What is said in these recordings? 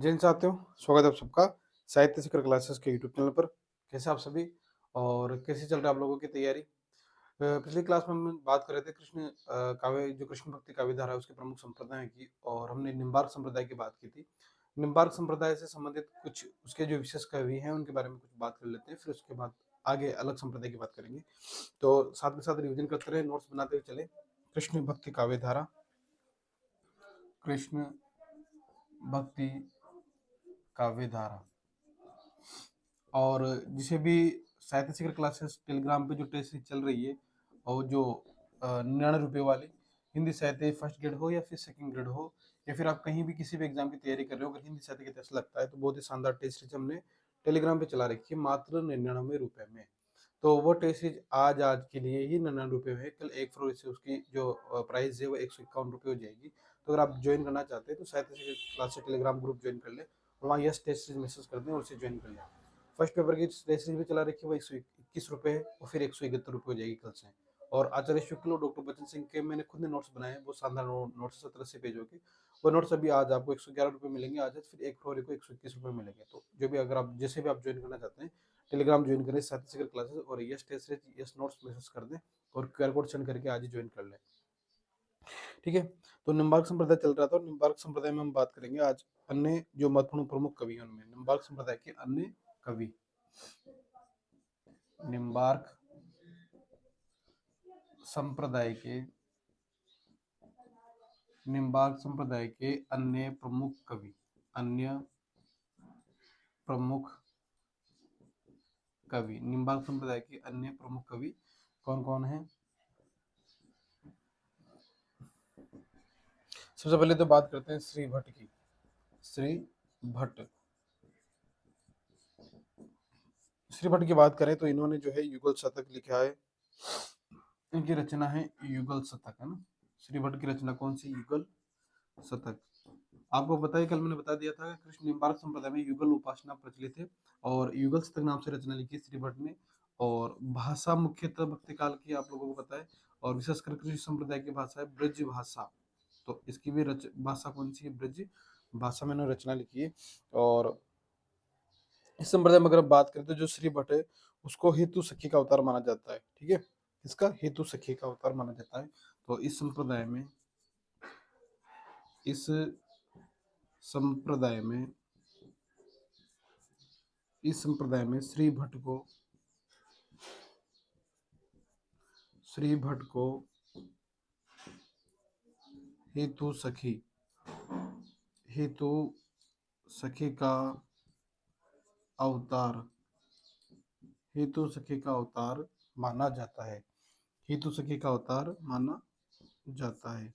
जय हिंद साथियों, स्वागत है आप सबका साहित्य शिखर क्लासेस के यूट्यूब चैनल पर। कैसे आप सभी और कैसे चल रहा है आप लोगों की तैयारी? पिछली क्लास में हम बात कर रहे थे कृष्ण काव्य, जो कृष्ण भक्ति काव्य धारा है उसके प्रमुख संप्रदाय की, और हमने निम्बार्क संप्रदाय की बात की थी। निम्बार्क संप्रदाय से संबंधित कुछ उसके जो विशेष कवि हैं उनके बारे में कुछ बात कर लेते हैं, फिर उसके बाद आगे अलग संप्रदाय की बात करेंगे। तो साथ के साथ रिविजन करते रहे, नोट्स बनाते हुए चले। कृष्ण भक्ति काव्य धारा, कृष्ण भक्ति काव्य धारा, और जिसे भी साहित्य शिखर क्लासेस टेलीग्राम पे जो टेस्ट सीरीज चल रही है, और जो 99 रुपये वाली, हिंदी साहित्य फर्स्ट ग्रेड हो या फिर सेकंड ग्रेड हो, या फिर आप कहीं भी किसी भी एग्जाम की तैयारी कर रहे हो, अगर हिंदी साहित्य का टेस्ट लगता है तो बहुत ही शानदार टेस्ट सीरीज हमने टेलीग्राम पे चला रखी है मात्र 99 रुपये में। तो वो टेस्ट सीरीज आज के लिए ही 99 रुपये है, कल 1 फरवरी से उसकी जो प्राइस है वो 151 रुपये हो जाएगी। तो अगर आप ज्वाइन करना चाहते हैं तो साहित्य शिखर क्लास से टेलीग्राम ग्रुप ज्वाइन कर ले, और वहाँ यस टेस्ट सीरीज मैसेज कर दें और उसे ज्वाइन कर लें। फर्स्ट पेपर की टेस्ट सीरीज भी चला रखी है, वो 121 रुपये है, और फिर 171 रुपये हो जाएगी कल से। और आचार्य शुक्ल और डॉक्टर बचन सिंह के मैंने खुद ने नोट्स बनाए हैं, वो शानदार नोट्स 70-80 पेजों के। वो नोट्स अभी आज आपको 111 रुपये मिलेंगे, आज फिर 1 फरवरी को 121 रुपये मिलेंगे। तो जो भी अगर आप जैसे भी आप ज्वाइन करना चाहते हैं, टेलीग्राम ज्वाइन करें साहित्य शिखर क्लासेस, और यस टेस्ट सीरीज यस नोट्स मैसेज कर दें और क्यूआर कोड सेंड करके आज ही ज्वाइन कर लें। ठीक है। तो निम्बार्क संप्रदाय चल रहा था, और निम्बार्क संप्रदाय में हम बात करेंगे आज अन्य जो महत्वपूर्ण प्रमुख कवि हैं उनमें, निम्बार्क संप्रदाय के अन्य कवि। निम्बार्क संप्रदाय के निम्बार्क संप्रदाय के अन्य प्रमुख कवि, अन्य प्रमुख कवि, निम्बार्क संप्रदाय के अन्य प्रमुख कवि कौन कौन है? सबसे पहले तो बात करते हैं श्री भट्ट की। श्री भट्ट, श्री भट्ट की बात करें तो इन्होंने जो है युगल शतक लिखा है। इनकी रचना है युगल शतक, है ना। श्री भट्ट की रचना कौन सी? युगल शतक। आपको पता है, कल मैंने बता दिया था कि कृष्ण निम्बार्क संप्रदाय में युगल उपासना प्रचलित है, और युगल शतक नाम से रचना लिखी श्री भट्ट ने। और भाषा मुख्यतः भक्ति काल की आप लोगों को पता है, और विशेषकर कृष्ण संप्रदाय की भाषा है ब्रज भाषा। तो इसकी भी भाषा कौन सी है? ब्रज भाषा में इन्होंने रचना लिखी है। और इस संप्रदाय में अगर बात करें तो जो श्री भट्ट है उसको हेतु सखी का अवतार माना जाता है। ठीक है, इसका हेतु सखी का अवतार माना जाता है। तो इस संप्रदाय में श्री भट्ट को हेतु सखी का अवतार हेतु सखी का अवतार माना जाता है। हेतु सखी का अवतार माना जाता है।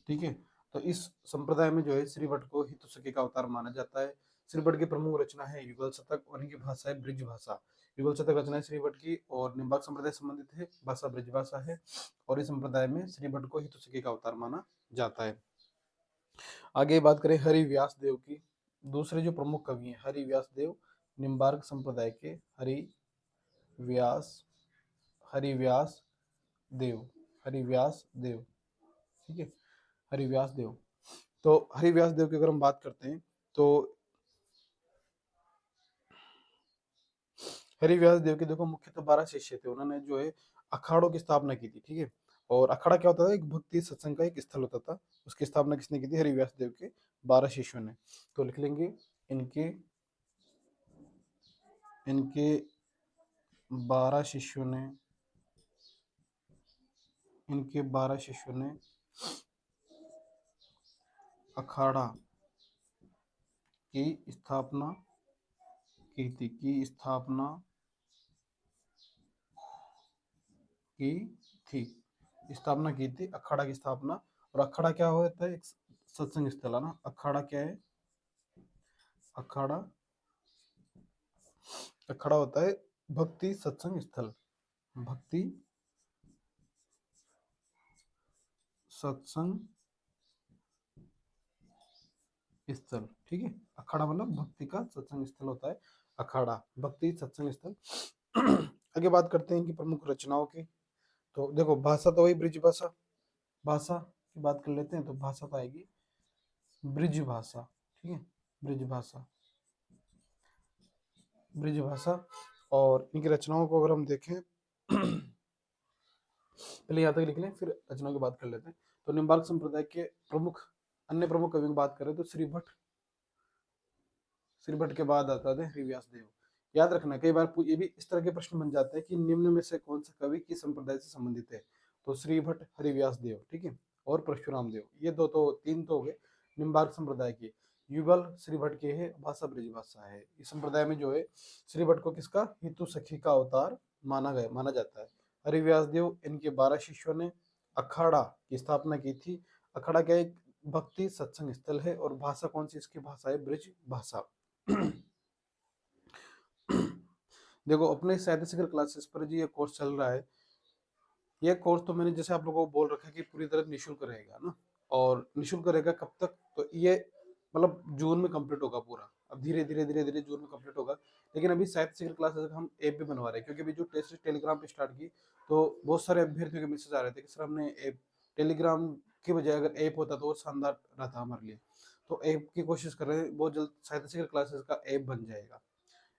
ठीक है। तो इस संप्रदाय में जो है श्री भट्ट को हेतु सखी का अवतार माना जाता है। श्री भट्ट की प्रमुख रचना है युगल शतक, और इनकी भाषा है ब्रज भाषा। युगल शतक रचना है श्री भट्ट की, और निम्बार्क संप्रदाय से संबंधित है, भाषा ब्रज भाषा है, और इस संप्रदाय में श्री भट्ट को हेतु सखी का अवतार माना जाता है। आगे बात करें हरि व्यास देव की। दूसरे जो प्रमुख कवि हैं हरि व्यास देव, निम्बार्क संप्रदाय के व्यास हरि व्यास व्यास देव। ठीक है, हरि व्यास देव। तो हरि व्यास देव की अगर हम बात करते हैं तो हरि व्यास देव के देखो मुख्यतः 12 शिष्य थे। उन्होंने जो है अखाड़ों की स्थापना की थी। ठीक है, और अखाड़ा क्या होता था? एक भक्ति सत्संग का एक स्थल होता था। उसकी स्थापना किसने की थी? हरि व्यास देव के 12 शिष्यों ने। तो लिख लेंगे इनके इनके 12 शिष्यों ने अखाड़ा की स्थापना की थी अखाड़ा की स्थापना। और अखाड़ा क्या होता है? एक सत्संग स्थल, है ना। अखाड़ा क्या है? अखाड़ा होता है भक्ति सत्संग स्थल, भक्ति सत्संग स्थल। ठीक है, अखाड़ा मतलब भक्ति का सत्संग स्थल होता है, अखाड़ा भक्ति सत्संग स्थल। आगे बात करते हैं इनकी प्रमुख रचनाओं की। तो देखो भाषा तो वही ब्रिज भाषा, की बात कर लेते हैं तो भाषा तो आएगी ब्रिज भाषा, ठीक है, ब्रिज भाषा, ब्रिज भाषा। और इनकी रचनाओं को अगर हम देखें पहले यहाँ तक लिख लें फिर रचनाओं की बात कर लेते हैं। तो निम्बार्क संप्रदाय के प्रमुख अन्य प्रमुख कवियों की बात करें तो श्री भट्ट, श्री भट्ट के बाद आता है हरिव्यास देव। याद रखना कई बार ये भी इस तरह के प्रश्न बन जाते हैं कि निम्न में से कौन सा कवि किस संप्रदाय से संबंधित है। तो श्री भट्ट, हरिव्यास देव, ठीक है, और परशुराम देव, ये दो तो तीन तो हो गए निम्बार्क संप्रदाय के। युगल श्री भट्ट के है, भाषा ब्रिज भाषा है। इस संप्रदाय में जो है श्री भट्ट को किसका हितु सखी का अवतार माना जाता है। हरिव्यास देव, इनके 12 शिष्यों ने अखाड़ा की स्थापना की थी। अखाड़ा क्या एक भक्ति सत्संग स्थल है। और भाषा कौन सी इसकी भाषा है ब्रिज भाषा। देखो अपने साहित्य शिखर क्लासेस पर जो ये कोर्स चल रहा है, ये कोर्स तो मैंने जैसे आप लोगों को बोल रखा है कि पूरी तरह निःशुल्क रहेगा ना। और निःशुल्क रहेगा कब तक, तो ये मतलब जून में कंप्लीट होगा पूरा। अब धीरे धीरे धीरे धीरे जून में कंप्लीट होगा। लेकिन अभी साहित्य शिखर क्लासेस हम ऐप भी बनवा रहे हैं, क्योंकि अभी जो टेस्ट टेलीग्राम पे स्टार्ट की तो बहुत सारे अभ्यर्थियों के मैसेज आ रहे थे कि सर हमने ऐप, टेलीग्राम की बजाय अगर ऐप होता तो वो शानदार रहता हमारे लिए। तो ऐप की कोशिश कर रहे हैं, बहुत जल्द साहित्य शिखर क्लासेस का ऐप बन जाएगा।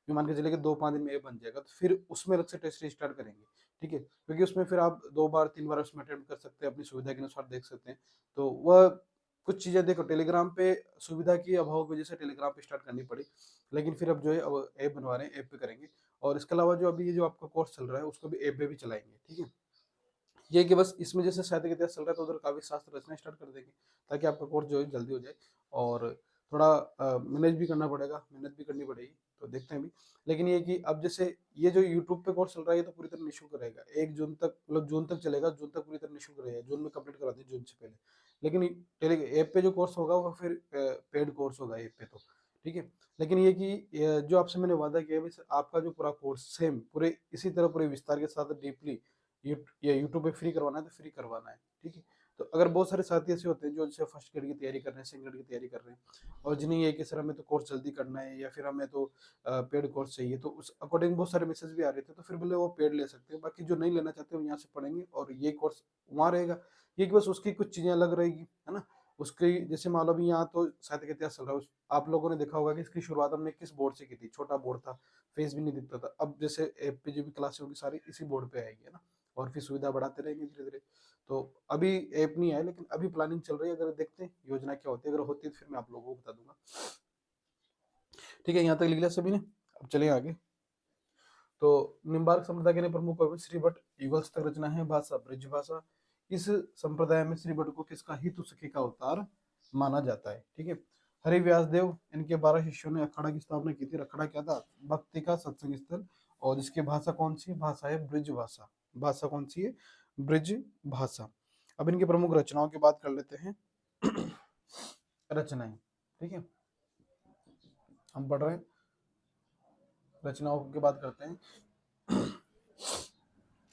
मान के चलिए कि 2-5 दिन में ये बन जाएगा, तो फिर उसमें अलग से टेस्ट स्टार्ट करेंगे, ठीक है, क्योंकि उसमें फिर आप 2 बार 3 बार उसमें अटेम्प्ट कर सकते हैं, अपनी सुविधा के अनुसार देख सकते हैं। तो वह कुछ चीजें देखो टेलीग्राम पे सुविधा की अभाव की वजह से टेलीग्राम पे स्टार्ट करनी पड़ी। लेकिन फिर अब जो है अब ऐप बनवा रहे हैं, ऐप पे करेंगे। और इसके अलावा जो अभी ये जो आपका कोर्स चल रहा है उसको भी ऐप पे भी चलाएंगे, ठीक है। ये कि बस इसमें जैसे साहित्य का इतिहास चल रहा है तो उधर काव्य शास्त्र रचना स्टार्ट कर देंगे, ताकि आपका कोर्स जो है जल्दी हो जाए। और थोड़ा मैनेज भी करना पड़ेगा, मेहनत भी करनी पड़ेगी, तो देखते हैं अभी। लेकिन ये कि अब जैसे ये जो यूट्यूब पे कोर्स चल रहा है ये तो पूरी तरह निःशुल्क रहेगा, 1 जून तक, मतलब जून तक चलेगा, जून तक पूरी तरह निःशुल्क रहेगा, जून में कंप्लीट करा दें जून से पहले। लेकिन टेली ऐप पे जो कोर्स होगा वो फिर पेड कोर्स होगा ऐप पे तो, ठीक है। लेकिन ये कि जो आपसे मैंने वादा किया है, आपका जो पूरा कोर्स सेम पूरे इसी तरह पूरे विस्तार के साथ डीपली या यूट्यूब पे फ्री करवाना है तो फ्री करवाना है, ठीक है। तो अगर बहुत सारे साथी ऐसे होते हैं जो जैसे फर्स्ट ग्रेड की तैयारी कर रहे हैं, सेकंड ग्रेड की तैयारी कर रहे हैं, और जिन्हें ये कि सर हमें तो कोर्स जल्दी करना है या फिर हमें तो पेड कोर्स चाहिए, तो उस अकॉर्डिंग बहुत सारे मैसेज भी आ रहे थे, तो फिर बोले वो पेड ले सकते हैं। बाकी जो नहीं लेना चाहते वो यहाँ से पढ़ेंगे और ये कोर्स वहाँ रहेगा। ये कि बस उसकी कुछ चीजें अलग रहेगी, है ना। उसकी जैसे मान लो अभी यहाँ तो साहित्य का इतिहास चल रहा है, आप लोगों ने देखा होगा कि इसकी शुरुआत हमने किस बोर्ड से की थी, छोटा बोर्ड था, फेस भी नहीं दिखता था। अब जैसे ऐप पे जो भी क्लासेस होगी सारी इसी बोर्ड पे आएगी, है ना। और फिर सुविधा बढ़ाते रहेंगे धीरे धीरे। तो अभी ऐप नहीं आया, लेकिन अभी प्लानिंग चल रही है, अगर देखते हैं योजना क्या होती है, अगर होती है तो फिर मैं आप लोगों को बता दूंगा। ठीक है, यहाँ तक लिख लिया सभी ने, अब चलें आगे। तो निम्बार्क संप्रदाय के प्रमुख कवि श्री भट्ट, युगल तक रचना है, भाषा ब्रज भाषा। इस संप्रदाय में श्री भट्ट को किसका हितु सखी का अवतार माना जाता है, ठीक है। हरिव्यास देव, इनके 12 शिष्यों ने अखाड़ा की स्थापना की थी। अखाड़ा क्या था, भक्ति का सत्संग स्थल। और इसकी भाषा कौन सी भाषा है, ब्रिज भाषा। भाषा कौन सी है, ब्रिज भाषा। अब इनकी प्रमुख रचनाओं की बात कर लेते हैं। रचनाएं, ठीक है, हम पढ़ रहे हैं, रचनाओं की बात करते हैं।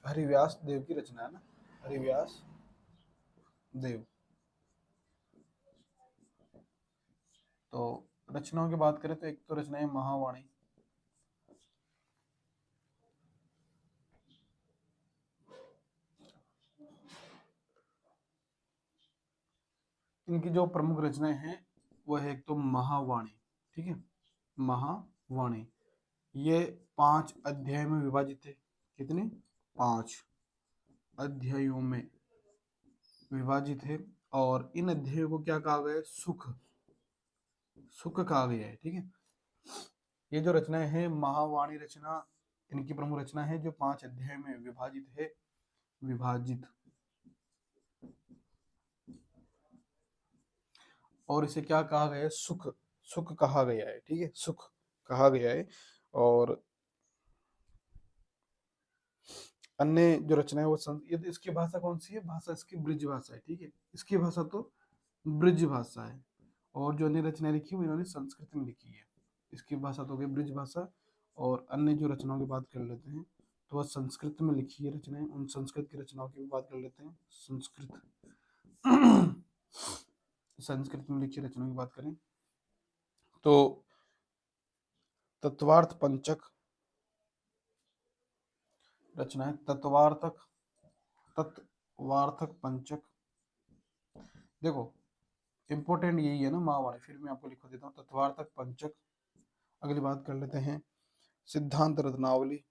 हरिव्यास देव की रचना है ना, हरिव्यास देव। तो रचनाओं की बात करें तो एक तो रचना है महावाणी। इनकी जो प्रमुख रचनाएं हैं वो है एक तो महावाणी, ठीक है, महावाणी। ये 5 अध्याय में विभाजित है। कितने, 5 अध्यायों में विभाजित है। और इन अध्यायों को क्या कहा गया है, सुख, सुख कहा गया है, ठीक है। ये जो रचनाएं हैं महावाणी रचना, इनकी प्रमुख रचना है जो 5 अध्याय में विभाजित है, विभाजित। और इसे क्या कहा गया है, सुख, सुख कहा गया है, ठीक है, सुख कहा गया है। और अन्य जो रचना है वो ये तो इसकी भाषा कौन सी है, भाषा इसकी ब्रिज भाषा है, ठीक है, इसकी भाषा तो ब्रिज भाषा है। और जो अन्य रचनाएं लिखी वो इन्होंने संस्कृत में लिखी है। इसकी भाषा तो हो गई ब्रिज भाषा। और अन्य जो रचनाओं की बात कर लेते हैं तो वह संस्कृत में लिखी है रचनाएं। उन संस्कृत की रचनाओं की भी बात कर लेते हैं। संस्कृत संस्कृत में लिखी रचनाओं की बात करें तो तत्वार्थ पंचक रचना है, तत्वार्थक, तत्वार्थक पंचक, देखो इम्पोर्टेंट यही है ना महावाणी, फिर मैं आपको लिखवा देता हूँ। तत्वार्थक पंचक। अगली बात कर लेते हैं सिद्धांत रत्नावली।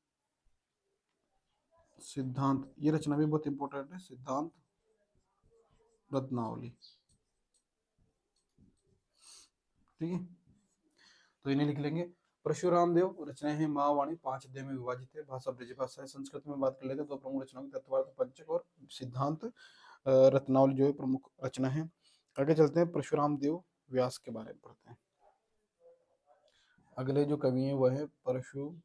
सिद्धांत, ये रचना भी बहुत इंपॉर्टेंट है, सिद्धांत रत्नावली। ठीक है, तो इन्हें लिख लेंगे। परशुराम देव रचनाएं हैं महावाणी, 5 अध्याय में विभाजित है, भाषा ब्रजभाषा है। संस्कृत में बात कर लेते हैं, दो प्रमुख रचनाओं की तत्वार्थ पंचक और सिद्धांत रत्नावली जो है प्रमुख रचना है। आगे चलते हैं, परशुराम देव व्यास के बारे में पढ़ते हैं। अगले जो कवि हैं वह है परशुराम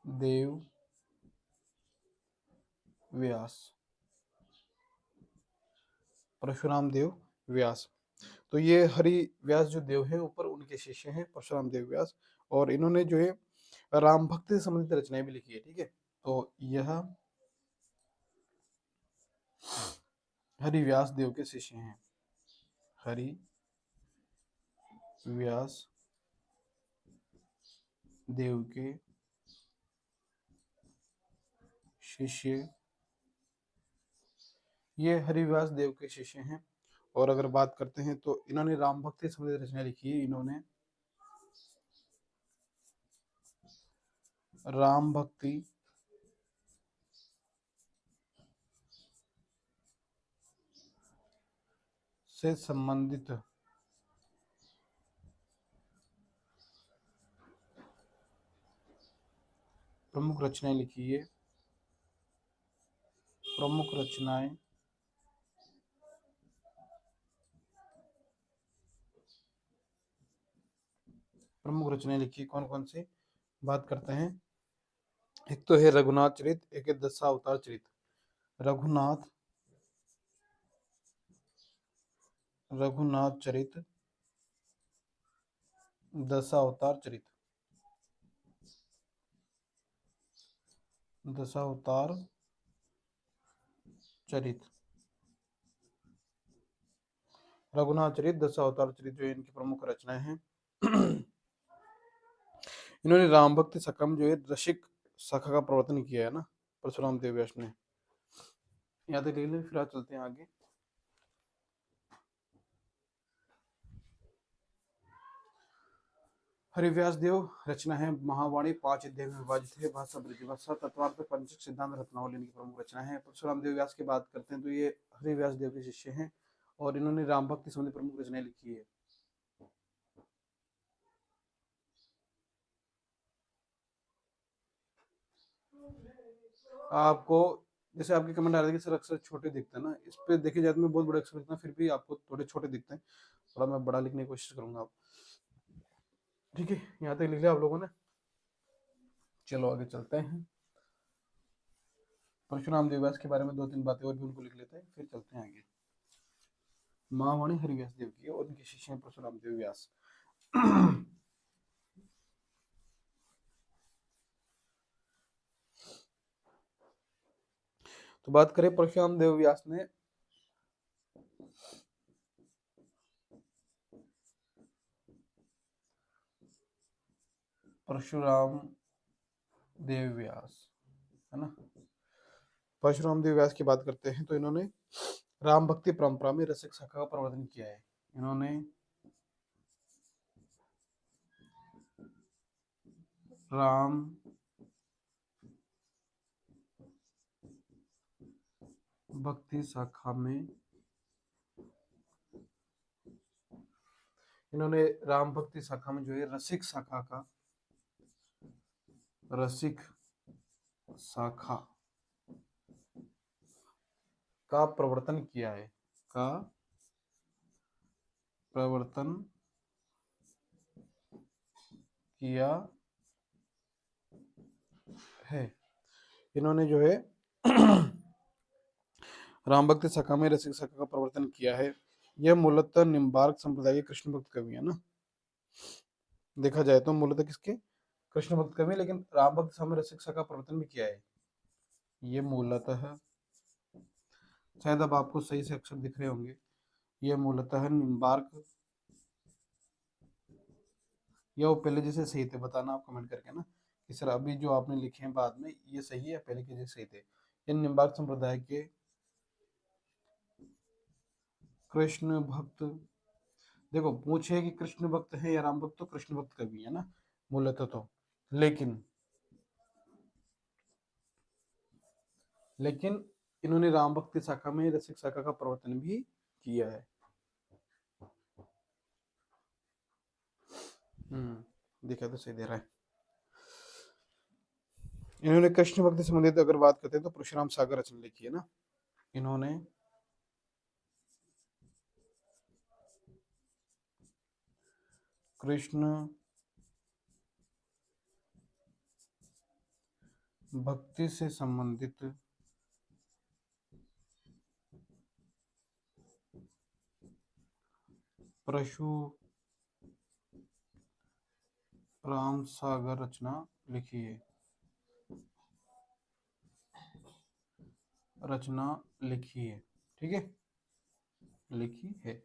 देव व्यास। परशुराम देव व्यास, तो ये हरि व्यास जो देव है ऊपर उनके शिष्य हैं परशुराम देव व्यास, और इन्होंने जो है राम भक्ति से संबंधित रचनाएं भी लिखी है। ठीक है, तो यह हरि व्यास देव के शिष्य हैं। हरि व्यास देव के शिष्य, ये हरिव्यास देव के शिष्य हैं। और अगर बात करते हैं तो इन्होंने राम भक्ति से संबंधित रचना लिखी है। इन्होंने राम भक्ति से संबंधित प्रमुख रचनाएं लिखी है। प्रमुख रचनाएं लिखी, कौन कौन सी बात करते हैं। एक तो है रघुनाथ चरित, एक है दशावतार चरित। रघुनाथ रघुनाथ चरित, दशावतार चरित। दशावतार चरित, रघुनाथ चरित, दशावतार चरित जो है इनकी प्रमुख रचनाएं हैं। इन्होंने राम भक्ति सकम जो है रसिक शाखा का प्रवर्तन किया है ना, परशुराम देव व्यास ने। याद रख लीजिए, फिर आज चलते हैं आगे। हरिव्यास देव रचना है महावाणी, 5 अध्याय में विभाजित है, भाषा ब्रजभाषा, तत्वार्थ पंचक, सिद्धांत रत्नावली इनकी प्रमुख रचना है। परशुराम देव व्यास की बात करते हैं तो ये हरिव्यास देव के शिष्य हैं और इन्होंने राम भक्ति संबंधी प्रमुख रचनाएं लिखी है। आपको जैसे आपके कमेंट आ रहे थे कि सर अक्षर छोटे दिखते हैं ना, इस पे देखे जाए तो मैं बहुत बड़े अक्षर लिखता हूँ, फिर भी आपको थोड़े छोटे दिखते हैं। थोड़ा मैं बड़ा लिखने की कोशिश करूंगा आप। ठीक है, यहाँ तक लिख लिया आप लोगों ने। चलो आगे चलते हैं। परशुराम देव व्यास के बारे में 2-3 बातें और भी उनको लिख लेते हैं, फिर चलते हैं आगे। महावाणी हरिव्यास देव की और उनके शिष्य हैं परशुराम देव व्यास। तो बात करें परशुराम देव व्यास ने परशुराम देव व्यास, है ना, परशुराम देव व्यास की बात करते हैं तो इन्होंने राम भक्ति परंपरा में रसिक शाखा का प्रवर्तन किया है। इन्होंने राम भक्ति शाखा में इन्होंने राम भक्ति शाखा में जो है रसिक शाखा का, रसिक शाखा का प्रवर्तन किया है, का प्रवर्तन किया है। इन्होंने जो है राम भक्ति शाखा में रसिक शाखा का प्रवर्तन किया है। यह मूलतः निम्बार्क संप्रदाय के कृष्ण भक्त कवि है ना, देखा जाए तो मूलतः किसके, कृष्ण भक्त कवि, लेकिन राम भक्त शाखा में रसिक शाखा का प्रवर्तन भी किया है। ये मूलतः, शायद अब आपको सही से अक्षर दिख रहे होंगे, ये मूलतः निम्बार्क, या वो पहले जैसे सही थे, बताना आप कमेंट करके ना कि सर अभी जो आपने लिखे हैं बाद में ये सही है, पहले के जैसे सही थे। इन निम्बार्क संप्रदाय के कृष्ण भक्त, देखो पूछे कि कृष्ण भक्त है या राम भक्त, तो कृष्ण भक्त कवि है ना मूलतः तो, लेकिन लेकिन इन्होंने राम भक्ति शाखा में रसिक शाखा का प्रवर्तन भी किया है। देखा तो सही दे रहा है। इन्होंने कृष्ण भक्ति संबंधित अगर बात करते हैं तो परशुराम सागर रचना लिखी है ना इन्होंने। कृष्ण भक्ति से संबंधित परशुराम सागर रचना लिखी है, ठीक है, लिखी है।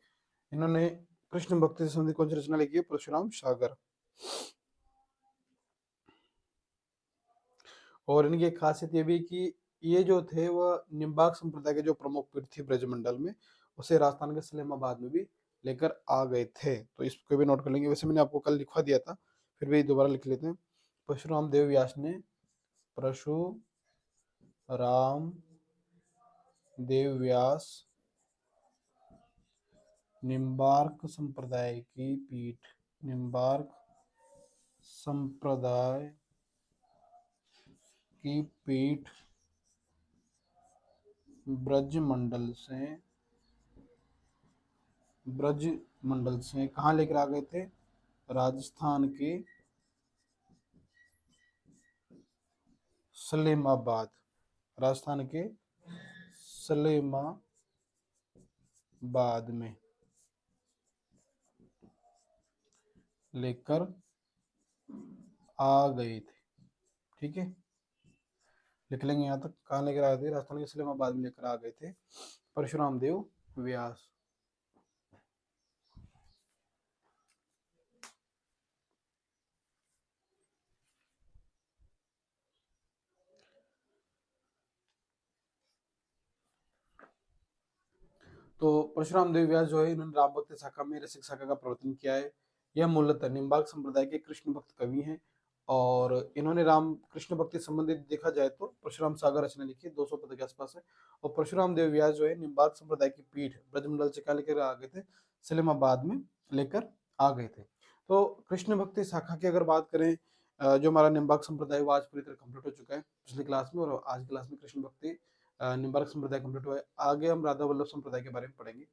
इन्होंने कृष्ण भक्ति से संबंधित कौन सी रचना लिखी है? परशुराम सागर। और इनकी एक खासियत ये भी कि ये जो थे वह निम्बार्क संप्रदाय के जो प्रमुख पीठ थे ब्रजमंडल में, उसे राजस्थान के सलेमाबाद में भी लेकर आ गए थे। तो इसको भी नोट कर लेंगे। वैसे मैंने आपको कल लिखवा दिया था, फिर भी दोबारा लिख लेते हैं। परशुराम देव व्यास ने परशुराम देव व्यास निम्बार्क संप्रदाय की पीठ, निम्बार्क संप्रदाय की पीठ ब्रज मंडल से कहाँ लेकर आ गए थे? राजस्थान के सलेमाबाद, राजस्थान के सलेमाबाद में लेकर आ गए थे, ठीक है, लिख लेंगे यहाँ तक। कहाँ लेकर आए थे? राजस्थान के सलेमाबाद में लेकर आ गए थे परशुराम देव व्यास। तो परशुराम देव व्यास जो है इन्होंने राम भक्त शाखा में रसिक शाखा का प्रवर्तन किया है। यह मूलतः निम्बार्क संप्रदाय के कृष्ण भक्त कवि हैं और इन्होंने राम कृष्ण भक्ति संबंधित देखा जाए तो परशुराम सागर रचना लिखी 200 पद के आसपास है। और परशुराम देव व्यास जो है निम्बार्क संप्रदाय की पीठ ब्रजमंडल से क्या लेकर आ गए थे? सलेमाबाद में लेकर आ गए थे। तो कृष्ण भक्ति शाखा की अगर बात करें, जो हमारा निम्बार्क संप्रदाय वो आज पूरी तरह कंप्लीट हो चुका है पिछली क्लास में, और आज की क्लास में कृष्ण भक्ति निम्बार्क संप्रदाय कंप्लीट हुआ है। आगे हम राधा वल्लभ संप्रदाय के बारे में पढ़ेंगे।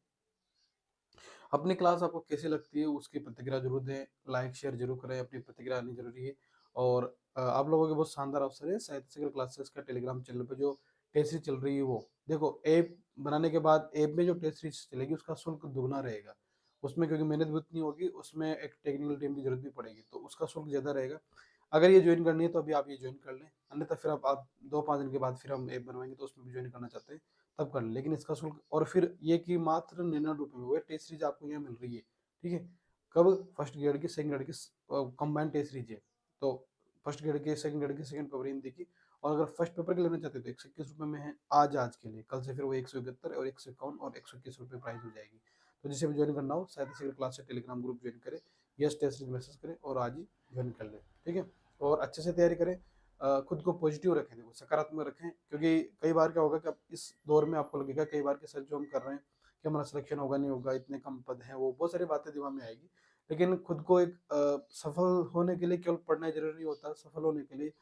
अपनी क्लास आपको कैसी लगती है उसकी प्रतिक्रिया जरूर दें, लाइक शेयर जरूर करें, अपनी प्रतिक्रिया आनी जरूरी है। और आप लोगों के बहुत शानदार अवसर है साहित्य सीकर क्लासेस का टेलीग्राम चैनल पे जो टेस्ट सीरीज चल रही है, वो देखो ऐप बनाने के बाद ऐप में जो टेस्ट सीरीज चलेगी उसका शुल्क दुगना रहेगा उसमें, क्योंकि मेहनत भी उतनी होगी, उसमें एक टेक्निकल टीम की जरूरत भी पड़ेगी, तो उसका शुल्क ज्यादा रहेगा। अगर ये ज्वाइन करनी है तो अभी आप ये ज्वाइन कर लें, अन्यथा फिर आप 2-5 दिन के बाद फिर हम ऐप बनवाएंगे तो उसमें भी ज्वाइन करना चाहते हैं तब कर लें, लेकिन इसका शुल्क। और फिर ये कि मात्र 99 रुपये में वो टेस्ट सीरीज आपको यहाँ मिल रही है, ठीक है। कब? फर्स्ट ग्रेड की, सेकंड ग्रेड की कंबाइंड टेस्ट सीरीज है। तो फर्स्ट ग्रेड के, सेकंड ग्रेड के, सेकंड पेपर हिंदी की। और अगर फर्स्ट पेपर के लेना चाहते हो तो 121 रुपये में है आज के लिए, कल से फिर वो 171 और 151 और 121 रुपये प्राइस हो जाएगी। तो जिसे भी ज्वाइन करना हो साहित्य सीकर क्लास से टेलीग्राम ग्रुप ज्वाइन करें, यस टेस्ट सीरीज मैसेज करें और आज ही ज्वाइन कर लें, ठीक है। और अच्छे से तैयारी करें, खुद को पॉजिटिव रखें, देखो सकारात्मक रखें, क्योंकि कई बार क्या होगा कि आप इस दौर में आपको लगेगा कई बार कि सर जो हम कर रहे हैं कि हमारा सिलेक्शन होगा नहीं होगा, इतने कम पद हैं, वो बहुत सारी बातें दिमाग में आएगी। लेकिन खुद को एक सफल होने के लिए केवल पढ़ना जरूरी नहीं होता, सफल होने के लिए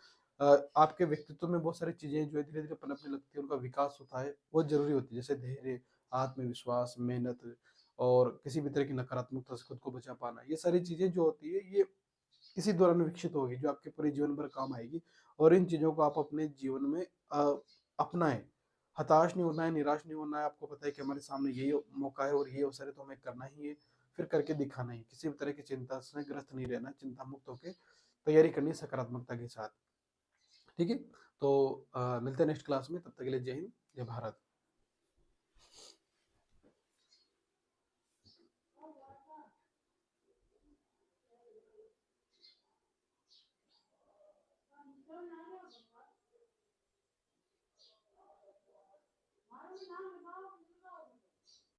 आपके व्यक्तित्व में बहुत सारी चीजें जो धीरे धीरे पनपने लगती है, उनका विकास होता है, बहुत जरूरी होती है, जैसे धैर्य, आत्मविश्वास, मेहनत और किसी भी तरह की नकारात्मकता से खुद को बचा पाना। ये सारी चीजें जो होती है ये इसी दौरान विकसित होगी, जो आपके पूरे जीवन भर काम आएगी। और इन चीजों को आप अपने जीवन में अपनाएं। हताश नहीं होना है, निराश नहीं होना है। आपको पता है कि हमारे सामने यही मौका है और ये अवसर है, तो हमें करना ही है, फिर करके दिखाना ही। किसी भी तरह की चिंता से ग्रस्त नहीं रहना, चिंता मुक्त होकर तैयारी करनी सकारात्मकता के साथ, ठीक है। तो मिलते हैं नेक्स्ट क्लास में, तब तक के लिए जय हिंद, जय भारत।